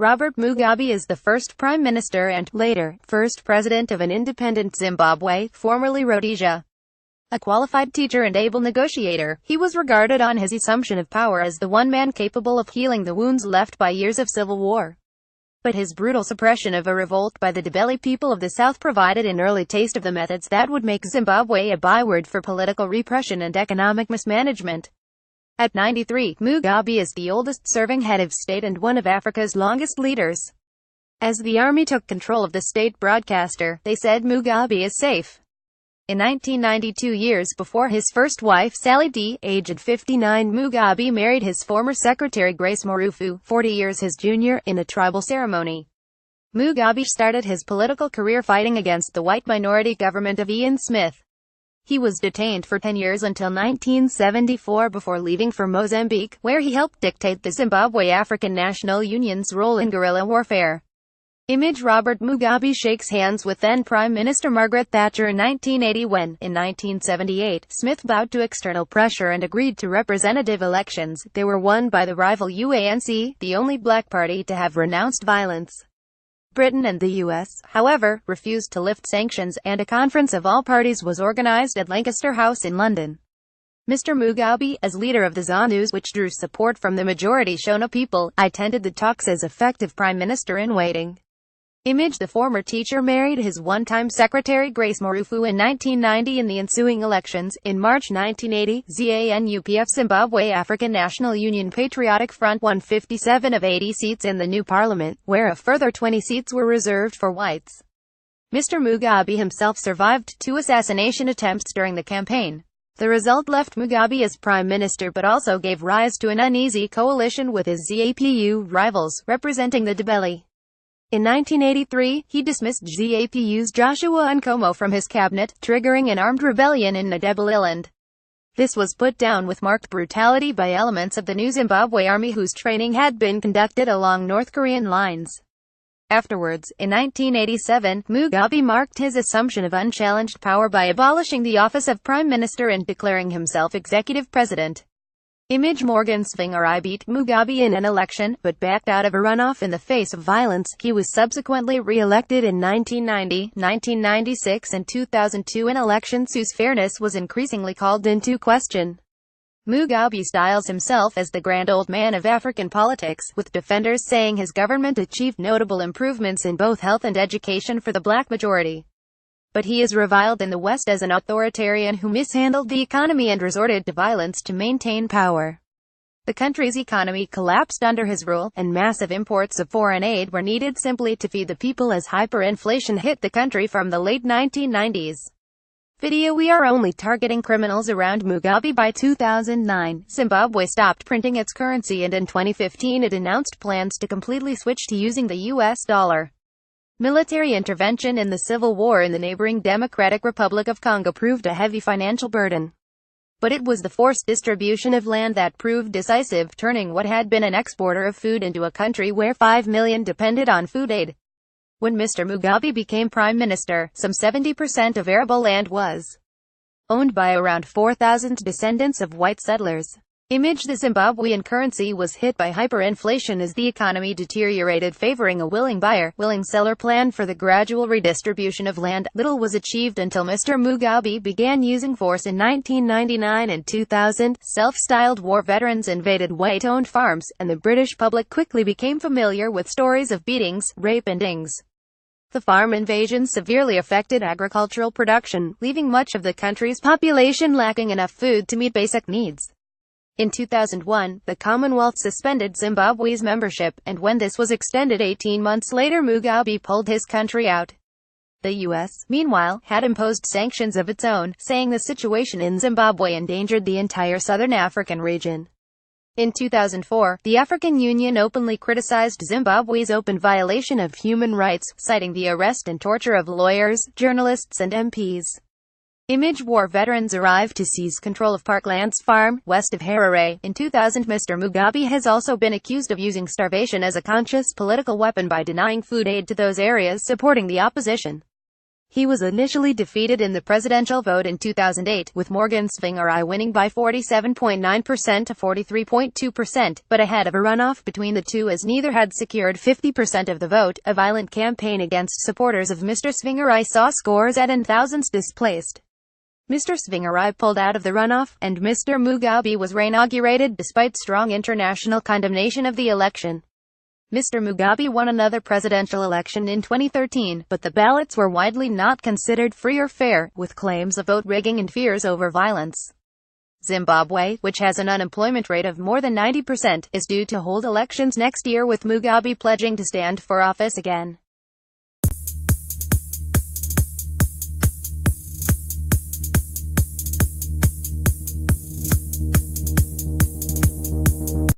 Robert Mugabe is the first prime minister and, later, first president of an independent Zimbabwe, formerly Rhodesia. A qualified teacher and able negotiator, he was regarded on his assumption of power as the one man capable of healing the wounds left by years of civil war. But his brutal suppression of a revolt by the Ndebele people of the South provided an early taste of the methods that would make Zimbabwe a byword for political repression and economic mismanagement. At 93, Mugabe is the oldest serving head of state and one of Africa's longest leaders. As the army took control of the state broadcaster, they said Mugabe is safe. In 1992, years before his first wife Sally D, aged 59, Mugabe married his former secretary Grace Morufu, 40 years his junior, in a tribal ceremony. Mugabe started his political career fighting against the white minority government of Ian Smith. He was detained for 10 years until 1974 before leaving for Mozambique, where he helped dictate the Zimbabwe African National Union's role in guerrilla warfare. Image Robert Mugabe shakes hands with then Prime Minister Margaret Thatcher in 1980 when, in 1978, Smith bowed to external pressure and agreed to representative elections. They were won by the rival UANC, the only black party to have renounced violence. Britain and the US, however, refused to lift sanctions, and a conference of all parties was organized at Lancaster House in London. Mr. Mugabe, as leader of the ZANUs, which drew support from the majority Shona people, attended the talks as effective prime minister in waiting. Image the former teacher married his one-time secretary Grace Morufu in 1990 in the ensuing elections. In March 1980, ZANU-PF Zimbabwe African National Union Patriotic Front won 57 of 80 seats in the new parliament, where a further 20 seats were reserved for whites. Mr. Mugabe himself survived 2 assassination attempts during the campaign. The result left Mugabe as prime minister but also gave rise to an uneasy coalition with his ZAPU rivals, representing the Ndebele. In 1983, he dismissed ZAPU's Joshua Nkomo from his cabinet, triggering an armed rebellion in Ndebeleland. This was put down with marked brutality by elements of the new Zimbabwe army whose training had been conducted along North Korean lines. Afterwards, in 1987, Mugabe marked his assumption of unchallenged power by abolishing the office of prime minister and declaring himself executive president. Image Morgan Tsvangirai beat Mugabe in an election, but backed out of a runoff in the face of violence. He was subsequently re-elected in 1990, 1996 and 2002 in elections whose fairness was increasingly called into question. Mugabe styles himself as the grand old man of African politics, with defenders saying his government achieved notable improvements in both health and education for the black majority. But he is reviled in the West as an authoritarian who mishandled the economy and resorted to violence to maintain power. The country's economy collapsed under his rule, and massive imports of foreign aid were needed simply to feed the people as hyperinflation hit the country from the late 1990s. Video: We are only targeting criminals around Mugabe. By 2009, Zimbabwe stopped printing its currency, and in 2015 it announced plans to completely switch to using the US dollar. Military intervention in the civil war in the neighboring Democratic Republic of Congo proved a heavy financial burden. But it was the forced distribution of land that proved decisive, turning what had been an exporter of food into a country where 5 million depended on food aid. When Mr. Mugabe became prime minister, some 70% of arable land was owned by around 4,000 descendants of white settlers. Image the Zimbabwean currency was hit by hyperinflation as the economy deteriorated, favoring a willing buyer, willing seller plan for the gradual redistribution of land. Little was achieved until Mr. Mugabe began using force in 1999 and 2000. Self-styled war veterans invaded white-owned farms, and the British public quickly became familiar with stories of beatings, rape and dings. The farm invasions severely affected agricultural production, leaving much of the country's population lacking enough food to meet basic needs. In 2001, the Commonwealth suspended Zimbabwe's membership, and when this was extended 18 months later, Mugabe pulled his country out. The US, meanwhile, had imposed sanctions of its own, saying the situation in Zimbabwe endangered the entire southern African region. In 2004, the African Union openly criticized Zimbabwe's open violation of human rights, citing the arrest and torture of lawyers, journalists and MPs. Image War veterans arrived to seize control of Parklands Farm, west of Harare. In 2000, Mr. Mugabe has also been accused of using starvation as a conscious political weapon by denying food aid to those areas supporting the opposition. He was initially defeated in the presidential vote in 2008, with Morgan Tsvangirai winning by 47.9% to 43.2%, but ahead of a runoff between the two as neither had secured 50% of the vote. A violent campaign against supporters of Mr. Tsvangirai saw scores and thousands displaced. Mr. Tsvangirai pulled out of the runoff, and Mr. Mugabe was re-inaugurated despite strong international condemnation of the election. Mr. Mugabe won another presidential election in 2013, but the ballots were widely not considered free or fair, with claims of vote rigging and fears over violence. Zimbabwe, which has an unemployment rate of more than 90%, is due to hold elections next year, with Mugabe pledging to stand for office again.